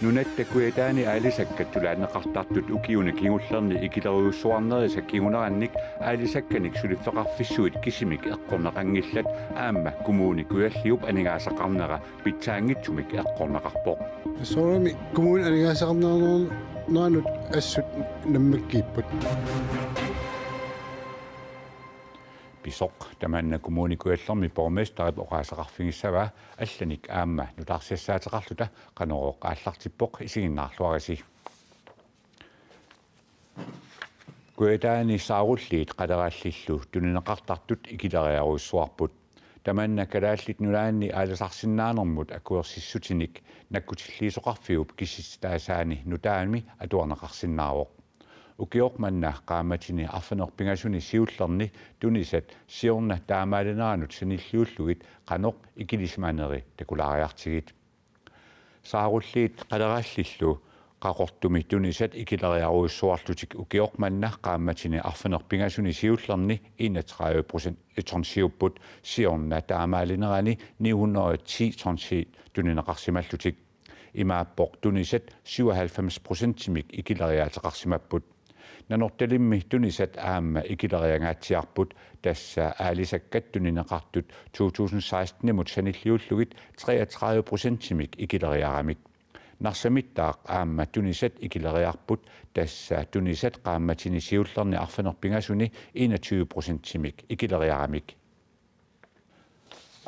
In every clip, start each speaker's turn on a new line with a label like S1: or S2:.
S1: Nunattakuitaani aalisakkattulaanneqartartut ukiuna kingullerni ikileruussuarnerisa kingunerannik aalisakkanik suliffeqarfissuit kisimik eqqorneqangillat aamma kumuuni kuyalliup aningaasaqarnera pitsaangitsumik eqqorneqarpoq
S2: soorami kumuuni aningaasaqarnernerun naanut assut nammakkiipput
S1: pisoq tamanna kumuuni kuyallermi bormestarit oqaasaqarfingissava allanik aamma nutarsiassaateqarluta qanorooq aallartippoq isiginnaarluarisi kuetaani saarulliit qaleraallilu tunineqartartut ikileriaruussuarput tamanna kalaallit nulaanni aalasarsinnaanermut akuersissutinik nakkutilliisoqarfiup kissistaasaani nutaami atuarneqarsinnaaroq ukiormanna qaamatini arfanerpingasuni siullerni tunisat siorna taamaalineraanut sanilluullugit qanoq ikilismaaneri takulariartigit saarulliit qaleraallilu qaqortumi tunisat ikileriaruussuarlutik ukiormanna qaamatini arfanerpingasuni siullerni 31% etornsiupput siorna taamaalineraani 910 tonsi tunineqarsimallutik imaappoq tunisat 97%-mik ikileriaateqarsimapput nanortalimmi tunisat aamma ikileriangaatsiarput tassa aalisakkat tunineqartut 2016-nimut sanilluullugit 33%-mik ikileriaramik narsamittaaq aamma tunisat ikileriarput tassa tunisat qaammatini siullerni arfanerpingasuni 21%-mik ikileriaramik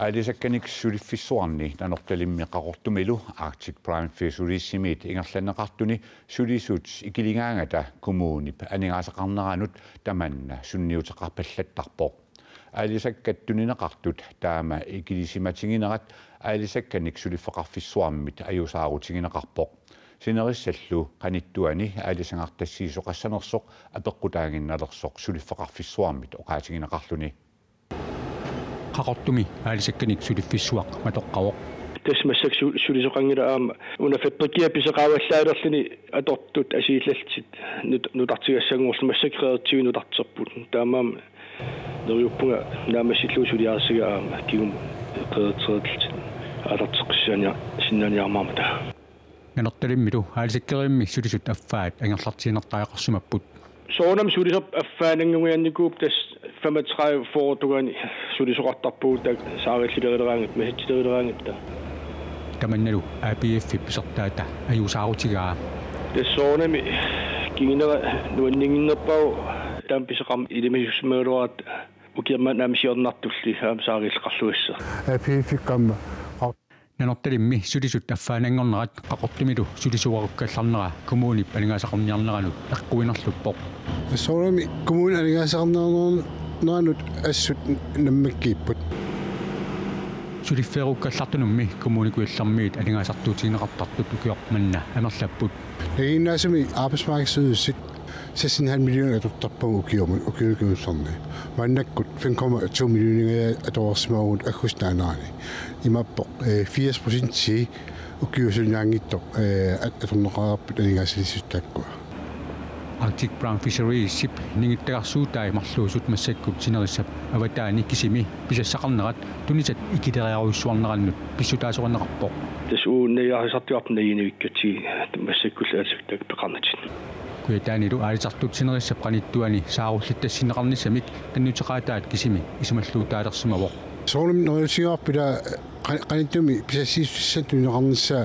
S1: aalisakkanik suliffissuarni nanortalimmi qaqortumilu Arctic Prime Fisheries-simit ingerlanneqartuni sulisuut ikilingaangata kumuunip aningaasaqarneranut tamanna sunniuteqarpallattarpoq aalisakkat tunineqartut taama ikilisimatinginerat aalisakkanik suliffeqarfissuarmit ajusaarutigineqarpoq sinerissallu qanittuani aalisangartassiisoqassanersoq apeqqutaanginnalersoq suliffeqarfissuarmit oqaatigineqarluni
S3: qaqortumi aalisakkanik suliffissuaq matoqqavoq
S4: tasmassak sulisoqangila aama una fabrikia piseqaavallailерлүни atortut asiillaltit nutartigassangorlumassakreertigu nutarterput taamaama neriuppunga naamassilluu suliaarsiga aama kigum qeertreetiltit alarteqqissania sinnaniarmaamata
S3: nanertalimmilu aalisakkeriimmi sulisut affaat angerlartiinertaaqarsumapput
S4: soonam sulisop affaanangugiannikuup tas 35 fortugani sulisoqartarpuut saarillilerileраангат масатилерилераангатта
S3: tamannalu APF pisertaata ajusaarutigaa
S4: tassoonami kinginera nuanninginnerpau taampiseqam ilimisussmeeluarat ukierman naamisiornartulli saarilleqarluissa
S2: APF kamma
S3: nanertalimmi sulisut affaanangornerat qaqortumilu sulisuarukkallarnera kumuunip aningaasaqarniarneranut eqquinerluppoq
S2: soorami kumuuni aningaasaqarnernerun naanut assut nammakkiipput
S3: suliffeerukkallartunummi kumuunikuillermiit aningaasartuutigineqartartut ukiormanna amerlapput
S2: naginnaasumi arbejdsmarkedsydelsigt 6,5 millioner atortarpagu ukiunukiussarni maannakkut 5,2 millioner atorsmaarut agusnaanaani imappoq 80% ukiusunnaangittoq atorneqararput aningaasalissuttakkua
S3: Arctic Brown Fisheries sip ningittagarsuutai marluusut massakkut sinerissap avataani kisimi pisassaqarnerat tunisat ikileriaruissuarnerannut pissutaasoqarneqarpoq
S4: tasuunniarisartuarpnayinuikkati massakkulaasuktak peqarnatin
S3: kuitaanilu aalisartut sinerissap qanittuani saarullittassineqarnissamik qannuteqaataat kisimi isumalluutaalersimavoq
S2: soonam neriusigaarpila qanittumi pisassiissantunineqarnissa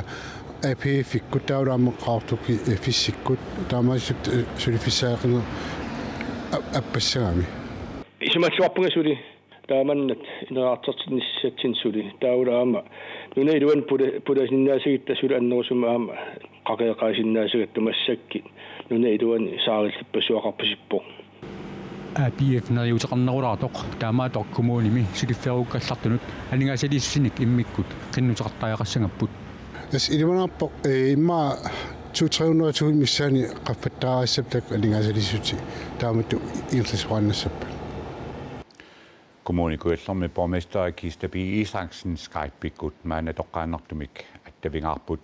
S2: APF kuttaulaammeqqaartuki fissikkut taamassut sulifissaaqina appassagami
S4: isumalluarpunga suli taamannat ineraartertinissatsin suli taulaama nuna iluan pulasinnaasigitta suli annerusuma aama qaqeeqaasinnaasigattu massakki nuna iluan saarillipasuaqarpasippoq
S3: APF neriuteqarnerulaartoq taamaatoq kumuunimi suliffeerukkallartunut aningaasaliissinik immikkut qinnuteqartariaqassagapput
S2: as ilmanarpoq imma 200-300 missaani qaffattaraissaptak aningaasalissuti taamattu ingerlissuarnassappa
S1: kommunikuillermi borgmester Kistabi Isaksen Skype-pikkut maana toqqaannertumik attavingaarput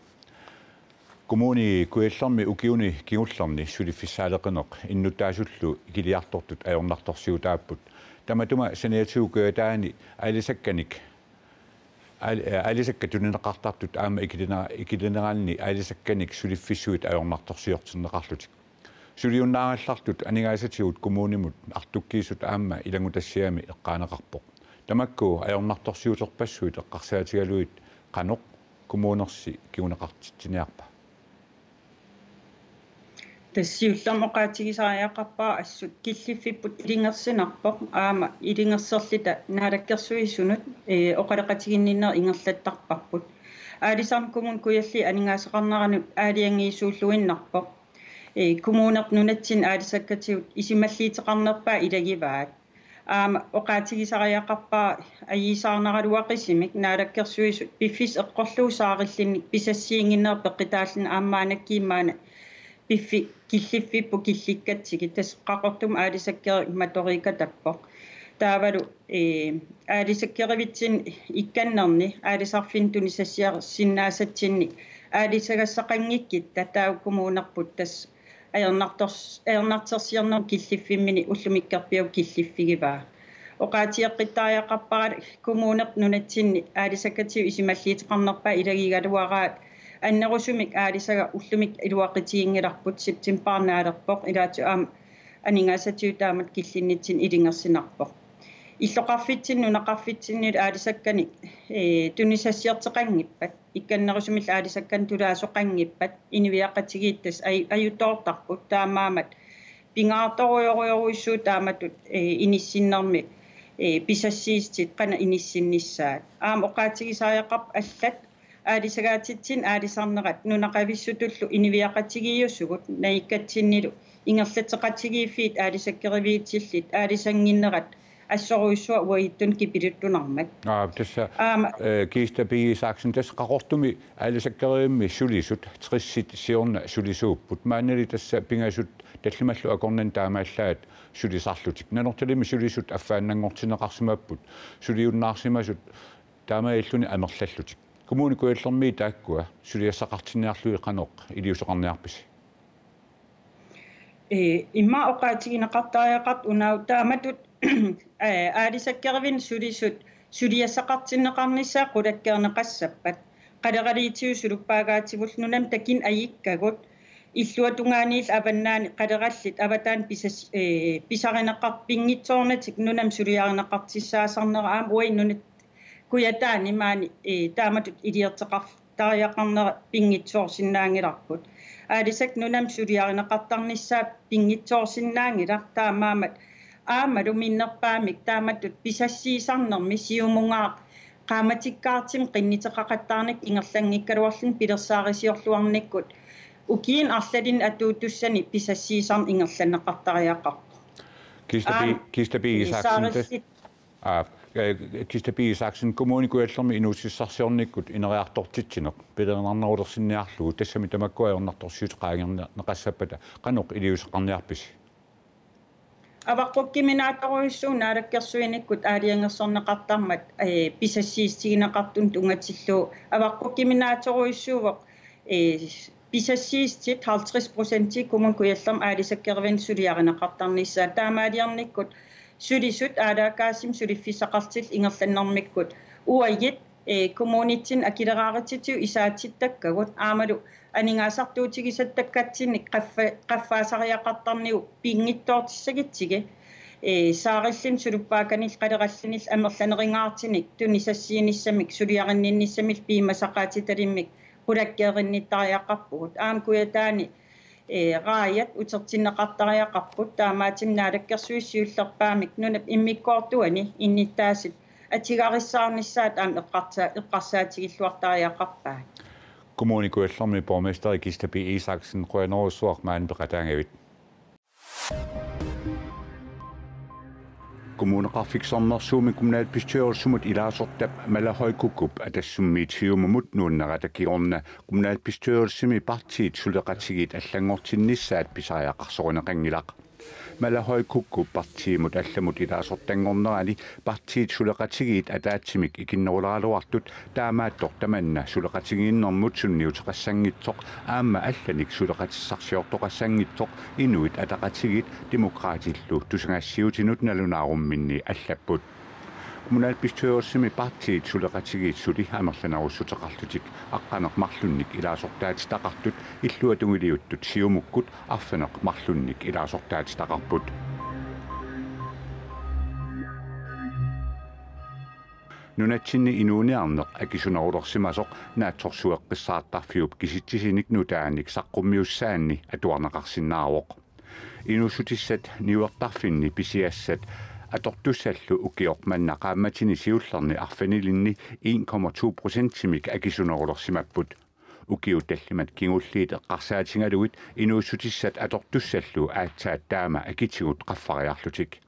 S1: kommunikuillermi ukiuni kingullerni suliffissaaleqinoq innuttaasullu ikiliartortut ajornartorsiutaapput tamatuma saniatuukuataani alisakkanik alisakkatunenaqartartut aama ikilineraanni alisakkanik suliffissuit ajornartorsiortinneqarlutik suliunnaangallartut anigaasatigut kommunimut artukkiisut aama ilangutassiami eqqaaneqarpoq tamakku ajornartorsiuterpassuit eqqarsaatigaluit qanoq kommunersi kiguneqartitsiniarpa
S5: тассиуллам оқаатигисариақарпаа ассут киллиффиппут илингерсинарпоқ аама илингерсерлита наалаккерсуисунут оқалеқатигинниннер ингерлаттарпарпут аалисармкумун куялли анигаасеқарнаранут аалиангиисууллуиннарпоқ коммунерт нунатсин аалисаккатигут исималлиитеқарнерпаа илагиваат аама оқаатигисариақарпаа аиисаарнаралуақисимик наалаккерсуисут пиффис эққорлуусаариллинник писассиингиннер пеққитааллин аамаанаккиимаана пиффи киллиффиппу килликкатсиги тасеққақортум аалисаккери маторикатаппоқ таавалу аалисаккеривитсин икканнерни аалисарфин тунисассиарсиннаасатсинник аалисагассақангиккит татаау коммунерпут тас аернартерсиарнер киллиффиммини уллумиккарпиу киллиффигиваа оқаатиэққиттариақарпарат коммунерт нунатсинни аалисаккатиу исималлиитеқарнерпаа илагигалуараат аннерусумик аалисага уллумик илуаққитигингиларпут септембарнаалерпоқ илаату аама анигаасатиутаамат киллиннитсин илингерсинарпоқ иллоқарфитсин нунақарфитсиннил аалисакканик тунисассиартеқангиппат икканнерусумил аалисаккан тулаасоқангиппат инивиаққатигииттас аюттоортарпут таамаамат пингаарторуйоруйоруиссуу тааматут иниссиннэрми писассиистит қана иниссиннissaат аама оқаатигисариақарп аллат аалисагаатитсин аалисарнерат нунақависсутуллу инивиақатигиуссугут наиккатсиннилу ингерлатеқатигииффиит аалисаккеривиитсиллит аалисангиннерат ассоруиссуа уаиттун кипилуттунармат
S1: тасса кистапигисааксин тас қақортуми аалисаккериимми сулисут триссит сиорна сулисууппут маанали тасса пингасут таллималлу акорнан таамааллаат сулисарлутик нанорталими сулисут аффааннангортинеқарсимааппут сулиуннаарсимасут таамаиллуни амерлаллутик коммуникуаллерми тааккуа сулиассақартинниарлуи қаноқ илиусеқарниарпис
S5: имма оқаатигинеқартариақарт унау тааматут аалисаккеривин сулисут сулиассақартиннеқарниссаа қулаккернеқассаппат қалералиитиу сулуппаагаативул нунам такин аиккагут иллуатунгааниил аваннаани қалераллит аватаан писаринеқарпингитсоорнатик нунам сулиаринеқартиссаасарнера аама уи нунат куятаани маани тааматут илиертеқартариақарнера пингитсоорсиннаангиларпут аалисак нунам сулиаринеқартарниссаа пингитсоорсиннаангилар таамаамат аамалу миннерпаамик тааматут писассиисарнерми сиумунгаа qaamatikkaartim qinniteqaqattaarnik ingerlangikkaluarlun pilersaarisиорлуарниккут укиин арлалин атуутуссани писассиисарн ингерланеқартариақарпу
S1: кистапигисааксин коммуникуаллерми инуусиссарсиорниккут инериартортитсинеқ пилернарнерулерсинниарлугу тассами тамаккуаернарторсиутеқаагернеқассаппата қаноқ илиусеқарниарписи аваққуккиминааторуиссуу наалаккерсуиниккут аалиангерсорнеқартармат писассиистигинеқартун тунгатиллуу аваққуккиминааторуиссуувоқ писассиистит 50% коммункуяллерм аалисаккервин сулиаринеқартарниссаа таамаалиарниккут сулисут аалаакаасим сулиффисақартил ингерланнэрмиккут уайит коммунитсин акилерааратитиу исаатиттаккагут аамалу анигаасартуутигисаттаккатсинник qaffaasaриақартарниу пингиттоортиссагитсиге саариллин сулуппааканил қалераллинил амерланерингаартиник тунисассииниссамик сулиариннинниссамил пиимасақаатиталиммик qulakkeerinnittariaqarpugut aamkuyataani raayat utertinneqartariaqarput taamaatим naalakkersuissiullerpaamik nunap immikkoortuani innittaasit atigarissaarnissaat aam eqqarsaatigilluartariaqarpaat kommunikuallermi borgmester Gistabi Isaksen qoanerussuaq maanpeqataangavit kommuneqarfiksornersuumi kommunalbestyrelsumut ilaasortap malahoikukkup atassummiitiumumut nuunneratakiorna kommunalbestyrelsumi partiit suleqatigit allangortinnissaat pisariaqarsoruneqangilaq Malahoi kukku partiimut allamut ilaasortangornerani partiit suleqatigiit ataatsimik ikinnerularaluartut taamaattor tamanna suleqatigiinnermut sunniuteqassangitsoq aamma allanik suleqatissarsiortoqassangitsoq inuit ataqatigit demokraatillu tusangassiutinut nalunaarumminni allapput kommunalbestyrelsemi partiit suleqatigiitsuli amerlanarussutaqarlutik aqqaneq marlunnik ilaasortaat taqartut illuatungiliuttut siumukkut arfaneq marlunnik ilaasortaat taqarput nunatsinni inuuniarneq akisunerulorsimasoq naatsorsueqqissaartarfiup kisitsisinik nutaanik saqqummiussaanni atuarnaqarsinnaaroq inusutissat niuertarfinni pisiassat atortussallu ukiormanna qaammatini siullerni arfanilinni 1,2% akisunerulorsimapput ukiutallimat kingulliit eqqarsaatingaluit inuussutissat atortussallu aatsaat taama akitigut qaffariarlutik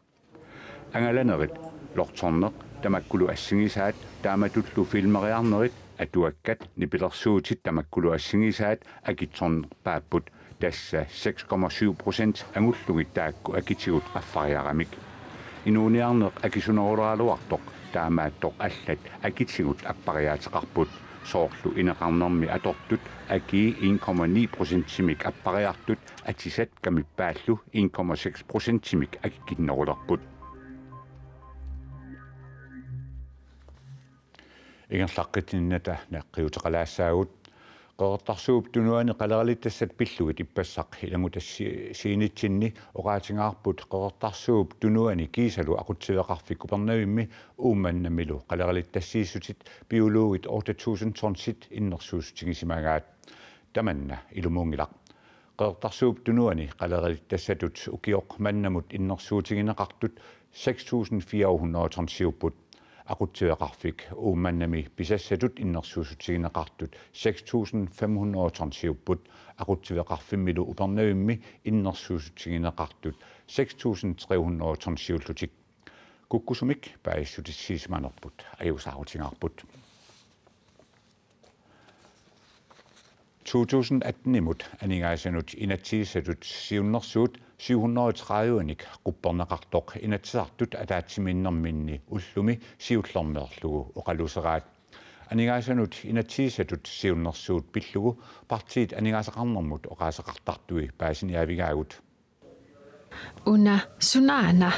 S1: angalanerit lortorneq tamakkulu assingisaat taamatullu filmeriarnerit atuakkat nipilersuutit tamakkulu assingisaat akitsornerpaapput tassa 6,7% angullugit taakku akitigut qaffariaramik inuuniarneq akisunerularaluartoq taamaattoq allat akitigut appariaateqarput soorlu ineqarnermi atortut aki 1,9%-imik appariartut atisat kamippaallu 1,6%-imik akikkinnerulerput ingerlaqqitinnata naqqiuteqalaassaagut qeqertarsuup tunuani qaleralittassat pillugit ippassaq ilangutassiinitsinni oqaatingaarput qeqertarsuup tunuani kiisalu aqutsileqarfik kupernavimmi uummannamilu qaleralittassiissutit biologit 8000 tonsit innersuusutingisimagaat tamanna ilumuungilaq qeqertarsuup tunuani qaleralittassatut ukioq mannamut innersuutigineqartut 6400 tonsiupput aqutsileqarfik uummannami pisassatut innersuusutigineqartut 6500 tonsiupput aqutsileqarfimmilu upernavimmi innersuusutigineqartut 6300 tonsiullutik kukkusumik paissutissiismanerput ajusaarutingaarput 2018-imut aningaasanut inatsiisatut siunnersuut 730-nik qupperneqartoq inatsisartut ataatsiminnerminni ullumi siullernerlugu oqaluseraat aningaasanut inatsiisatut siunnersuut pillugu partiit aningaasaqarnermut oqaaseqartartui paasiniavigaagut
S6: una sunaana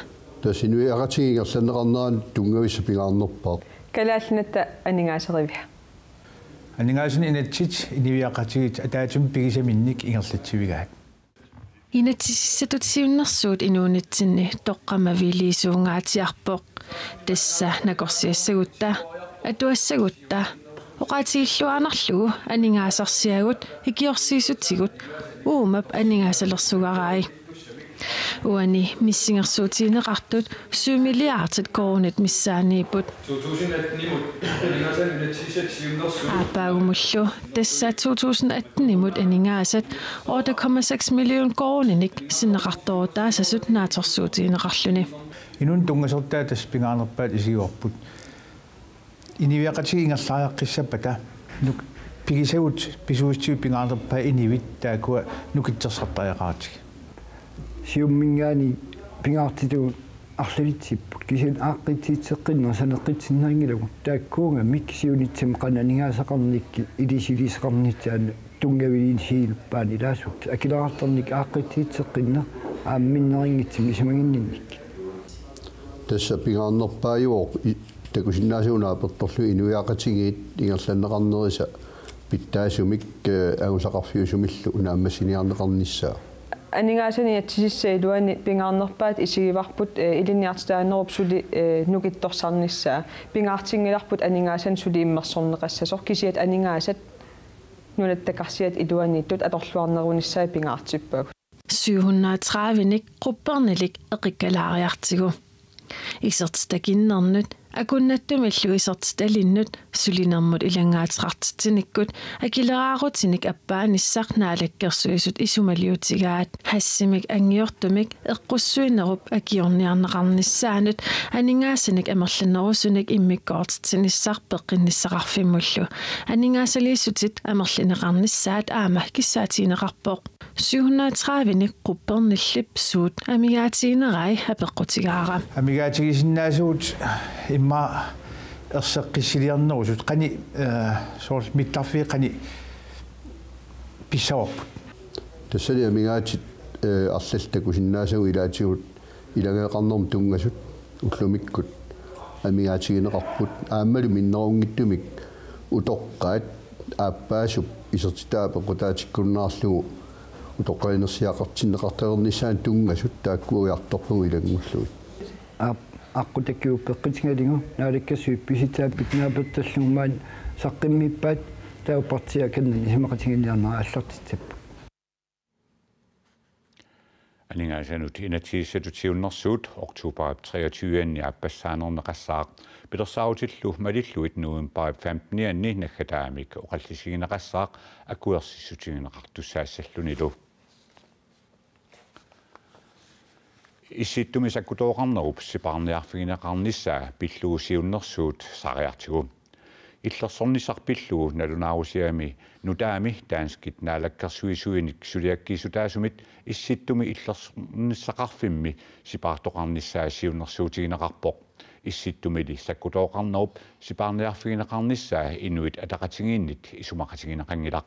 S7: tasinui aqatigigerlaneqarneraan tungavissa pigaarnerpaa
S8: kalaallinata aningaaseriviha
S9: анингаасни инатсит инивиақатигит атаатум пигисаминник ингерлатсивигаат
S6: инатсиссатут сиуннэрсуут инуунитсинни тоққамавилиисуунгаатиарпоқ тасса накорсиассагутта атуассагутта оqaатигиллуаанерлугу анингаасарсиагут икиорсиисутсигут уумап анингаасалерсугараи уани миссингерсуутиинеқартут 7 миллиардит коронит миссаанииппут
S9: 2018-имут анингаасанинатсисат сиуннэрсуут
S6: апаагумуллу тасса 2018-имут анингаасат 8,6 миллион корониник синнеқарторутаасасут нааторсуутиинеқарлуни
S9: инун тунгасертаа тас пингаарнерпаат исигуарпут инивиақатиги ингерлаариаққиссаппата нук пигисагут писуустиу пингаарнерпаа инивит таакуа нукитсерсартариақаратиг
S10: сиуммингаани пингаартиту арлалитсиппут кисин ааққитсиитсеққиннер санеққитсиннерингилагу тааккуунга миксиунитсим қананигаасақарникки илисилисеқарнитсаана тунгавилин сиилуппаани лаасут акилаартарник ааққитсиитсеққиннер аамминнерингитсим исмагиннинник
S7: тасса пингаарнерпааюоқ такусиннаасуунааперторлу инуиақатигиит ингерланнеқарнериса питтаасумик агусақарфиусумиллу унааммасиниарнеқарниссаа
S8: анингаасани атсисиссаилуани пингаарнерпаат исигиварпут илинниартитаанеруп сули нукитторсарниссаа пингаартингиларпут анингаасан сули иммерсорнеқассасор кисиат анингаасат нулаттакарсиат илуанииттут аторлуарнерунissaи пингаартиппаагут
S6: 730-ник quppernilik eqikkalaariartigu isерtstakinnernet akunnattумиллу isерtstalinnut sulinermut ilangaateqartitiниkkut akileraarutinik appaanissarnaalakkersuisut isumaliutigaat hassimik angiortumik eqqussuinerup akiorniarneqarnissaanut aningaasinik amerlanerusunik immikkoortitinissar peqinnissaqarfimmullu aningaasaliissutit amerlineqarnissaat aama kissaatiineqarpoq 730 quppernerlip suut amigaatiinerai apeqqutigaara
S9: амигаатигисиннаасуут имма ерсеққиссилиарнерусут қани соорс миттарфи қани писсаварпут
S7: тассали амигаатит арллтакусиннаасагу илаатигут илагеэқарнерм тунгасут уллумиккут амигаатигинеқарпут ааммалу миннерунгиттумик утоққаат ааппаасуп исертитаапеқутаатиккуннаарлугу утоққаинерсиақартиннеқартернissaан тунгасут тааккуиарторлугу илангуллуит
S10: аққутаккиу пеққитингалингу наалаккасуит писитааппит нааперталлугмаан саққиммиппаат таупартиаканни исимақатингилиарнера аллартитсаппу
S1: Aningasanut inatiissatutiunnersuut oktober 23 appassaanerneqassaaq pilersaarutillu malilluit nuumparip 15 nakkataamik oqallisigineqassaaq akuersissutigineqartussaassallunilu issittumisakkutoqarnerup siparniarfigineqarnissaa pilluusiunnersuut sariartigu illersornisarpillugu nalunaarusiami nutaami taanskit naalakkersuisuinik suliakkiisutaasumit issittumi illersornissaqarfimmi sipaartoqarnissaa siunnersuutigineqarpoq issittumili sakkutooqarnerup sipaarniarfigineqarnissaa inuit ataqatigiinnit isumaqatigineqangilaq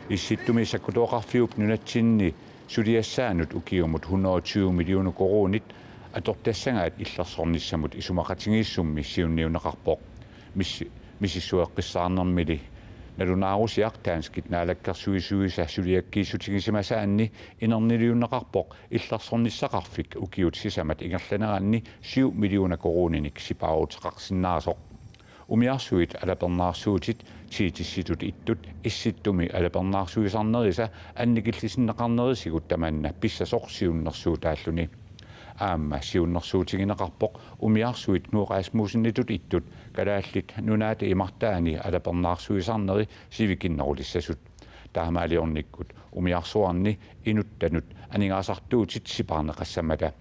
S1: issittumi sakkutooqarfiup nunatsinni suliassaanut ukiumut 120 millioner koronit atortassangaat illersornissamut isumaqatigiissummi siunniuneqarpoq mississueqqissаарnermili nalunaarusiaq taanskit naalakkersuisuisa suliakkiissutigissimasaanni inerniluunneqarpoq illersornissaqarfik ukiut sisamat ingerlaneranni 7 millioner koroninik sipaaruteqarsinnaasoq umiarsuit alapernaarsuutit tiitissitut ittut issittumi alapernaarsuisarnerisa annikillisinneqarnerisigut tamanna pissasorsiunnersuutaalluni aamma siunnersuutigineqarpoq umiarsuit nuuqaasmuusinnitut ittut kalaallit nunaati imartaani alapernaarsuisarneri sivikinnerulissasut taamaaliornikkut umiarsuarni inuttanut aningaasartuutit siparneqassamata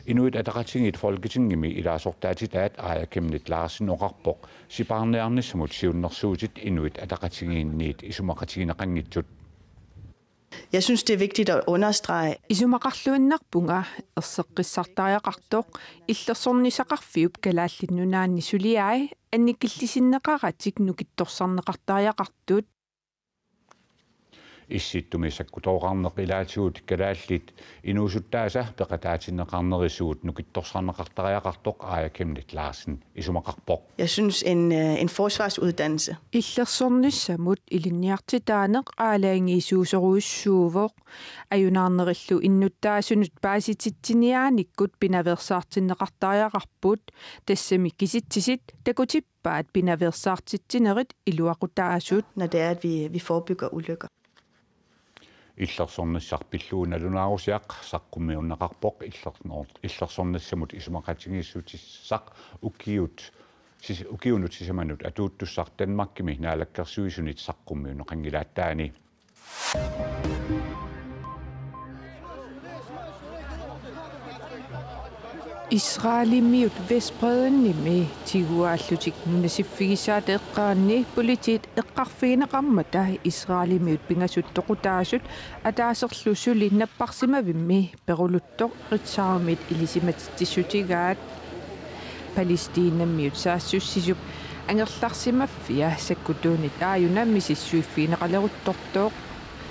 S1: inuit ataqatingit folketingimi ilaasortaatitaat aajakemnit laarsinuqarpoq siparniarnissamut siunnersuutit inuit ataqatingiinniit isumaqatigineqanngitsut.
S11: Jeg synes, det er vigtigt at understrege.
S12: Isumakarluinnarpunga erseqqissartariaqartoq illersornisaqarfiup kalaallinnunaanni suliai annikillisinneqaratik nukittorsarneqartariaqartut
S1: issittumisakkutoqarneq ilaatigut kalaallit inuusuttaasa peqataatinneqarnerisuut nukittorsarneqartariaqartoq aajakemnit laarsin isumaqarpoq.
S11: Jeg synes en forsvarsuddannelse.
S12: Illersornissamut ilinniartitaaneq aalaangiisuuseruissuuvoq ajunaarnerillu innuttaasunut paasitittiniaanikkut pinaversaartinneqartariaqarput tassami kisitsisit takutippaat pinaversaartittinerit iluaqutaasut.
S11: Når det er, at vi forebygger ulykker.
S1: Illersornissarpilluunalunaarusiaq saqqummiunneqarpoq illersornissamut isumaqatigiissutissaq ukiunut sisamanut atuuttussaq Danmarkimi naalakkersuisunit saqqummiunneqangilaataani
S12: Israelimiut Vestbredennimi tiguaallutik nunasiffigisaat eqqaanni politit eqqarfiineqarmata Israelimiut pingasuttoqutaasut ataaserlusuli napparsimavimmi peruluttoq ritsaarumit ilisimatitissutigaat Palestiinammiut saassussisup angerlarsimaffia sakkutuunit aajunammi sissuiffiineqaleruttortoq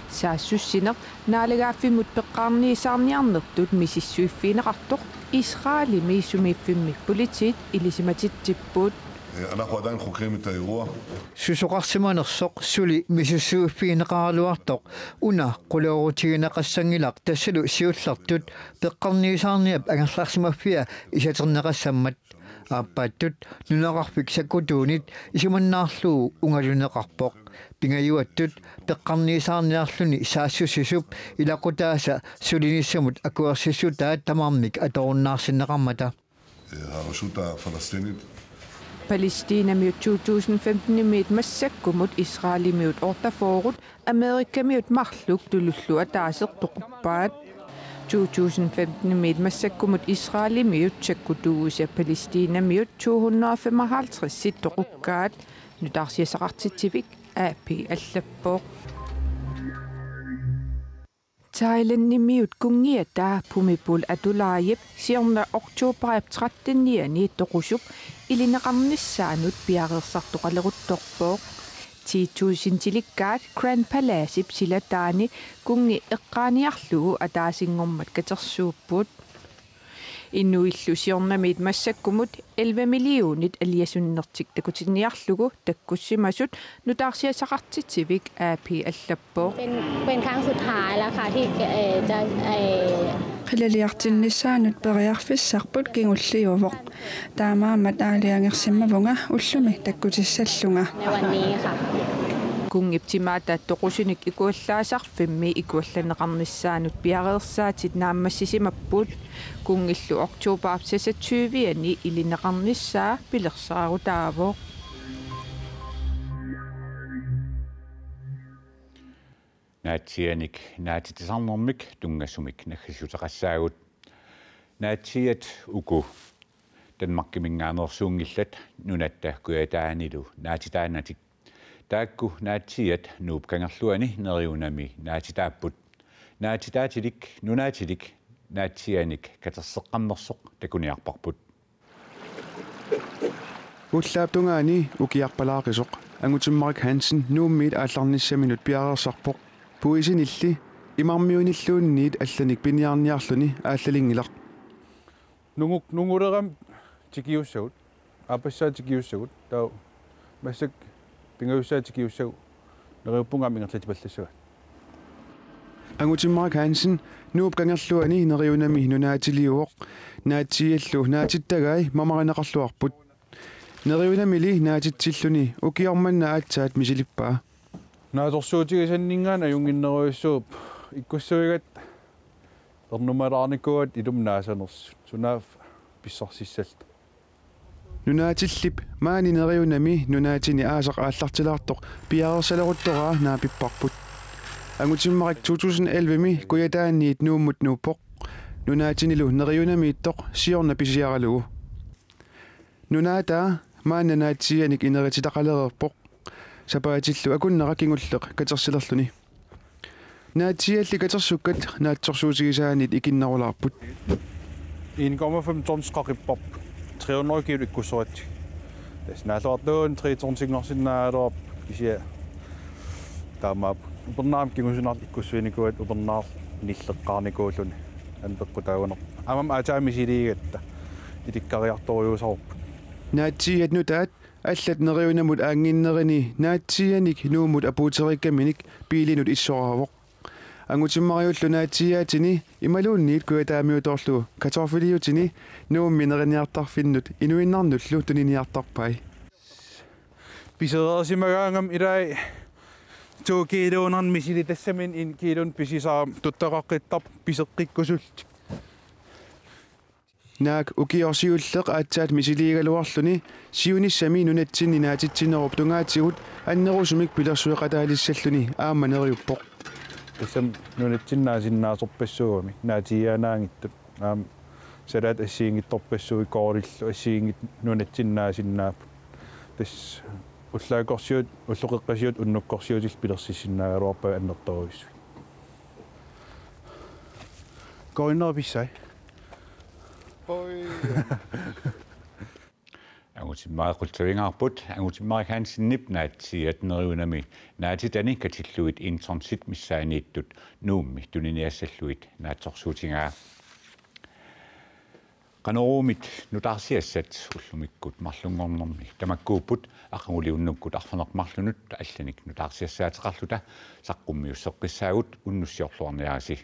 S12: saassussineq naalagaaffimut peqqaarniisaarniarnertut misissuiffiineqartoq Israeli miisumiiffimmi politit ilisimatittipput.
S13: אנחנו עדיין חוקרים את האירוע.
S14: Susuqarsimanersoq suli misussuuffiineqaraluartoq una quluorutigineqassangilaq tassalu siullartut peqqarniisaarniap angerlarsimaffia isaterneqassammat aappattut nunaqarfik sakkutuunit isumannaarluu ungaluneqarpoq pingajuattut peqqarniisaarniarluni saassussisup ilaqutaasa sulinissamut akuersissutaat tamarmik atorunnaarsinneqarmata.
S13: הרשות הפלסטינית
S12: Palestinamiut 2015 massakkumut Israelimiut ortaforut Amerikamiut marluk tulullu ataasertoquppaat 2015 massakkumut Israelimiut sakkutuusa Palestinamiut 255 sittoqukkaat nutarsiasaqartitsivik AP allappoq Thailandnimiut kungiata pumipul atulaayip siorna oktoberip 13 toqusuk ilineqarnissaanut piareersartoqaleruttorpooq 10,000 tilikkaat Grand Palace silataani kungi eqqaaniarlugu ataasingormat katersuupput innuillu siornamit massakkumut 11 millionit aliasunnertik takutinniarlugu takkussimasut nutaarsiasaqartitivik aapi allappoq
S15: เป็นครั้งสุดท้ายแล้วค่ะที่จะ
S16: qilaliartinnissaanut periarfissarput kingulliuvoq taamaamat aaliangersimmavunga ullumi takkutissallunga
S15: ในวันนี้ค่ะ
S12: kungiptimaata toqusinik ikuallaasarfimmi ikuallaneqarnissaanut piareersaatit naammassisimapput kungillu oktoberp 26 ilineqarnissaa pilersaarutaavoq
S1: naatsianik naatitisarnermik tungassumik naggisutaqassaagut naatsiat uku Danmarkiminngaanersuungillat nunatta kuataanilu naatitaanatik taakku naatsiat nuupkangerluani neriunami naatitaapput naatitaatilik nunaatilik naatsianik katerseqqammersoq takuniarparput
S17: Ullaaptungaani ukiarpalaaqisoq Angutimmarik Hansen nuummiit aallarnissaminut piareersarpoq puisinilli imarmiunilluunniit allanik piniarniarluni aallalingilaq
S18: nunguleram tikiussagut apassaa tikiussagut taa massak pingaussaa tikiussagut neriuppungaam ingerlatipallassagat
S17: Angutimmarik Hansen nuupkangerluani neriunami nunaatiliuoq naatsiallu naatittagai mamarineqarluarput neriunamili naatitsilluni ukiarmanna aatsaat misilippaa
S18: naatorsuutigisanningaana junginneruissuup ikkussuigat ernumalaarnikuat ilum naasaners sunaaf pissarsissalt
S17: nunaatillip maani neriunami nunaatini aasaq aallartilaartoq piareersaleruttoraa naapipparput Angutimmarik 2011mi kuyataanniit nuummut nuuppoq nunaatinilu neriunamiittoq siorna pisiaralugu nunaataa maanna naatsianik inerititaqalererpoq sapaatillu akunneqa kingulleq katersilerluni naatsialli katersukkat naatsorsuutigisaanit ikinnarularput
S18: 1,5 tons qaqipparp 300 kilo ikkussuat tasnaalluartuun 3 tonsinngorsinnaalorp kisia taamaap upernaam kingusunart ikkussuinikuat upernaar nilleqqaarnikuulluni anpeqqutaaguneq amam aataamisiliigatta itikkariartoriusarp
S17: naatsiat nutaat allat neriunamut aanginnerini naatsianik nuumut apuuterikkaminik piilinut issoraavoq Angutimariullu naatsiaatini imaluunniit kuataamiutorlu katorfiliutini nuummi neriniartarfinnut inuinnarnullu tuniniartarpai
S18: pisereersimagaangam ilai 2 kiloonarn misili tassamin 1 kiloon pisisaa tuttaqaqqittar piseqqikkusult
S17: naak ukiorsiulleq aatsaat misiliigaluarluni siunissami nunatsinni naatitsinerup tungaatigut annerusumik pilersueqataalisalluni aamma neriuppoq
S18: tassam nunatsinnaasinnaasorpassuugami naatiyaanaangittut salat assiingittorpassugi koorillu assiingit nunatsinnaasinnaapu tass ullaakorsiut ulluqeqqasiut unnukkorsiutil pilersissinnaaluarpa annertoruissu koinnerpissai
S1: Angutimmaaqultavingaarput Angutimmarik Hansen nip naatsiat neriunami naatitani katilluit internsit missaaniittut nuummi tuniniassalluit naatsorsuutingaa qanerumit nutaarsiassat ullumikkut marlungornermi tamakkuupput aqanguliunnukkut arfanermarlunut allanik nutaarsiassaateqarluta saqqummiusseqqissaagut unnussiorluarniaasi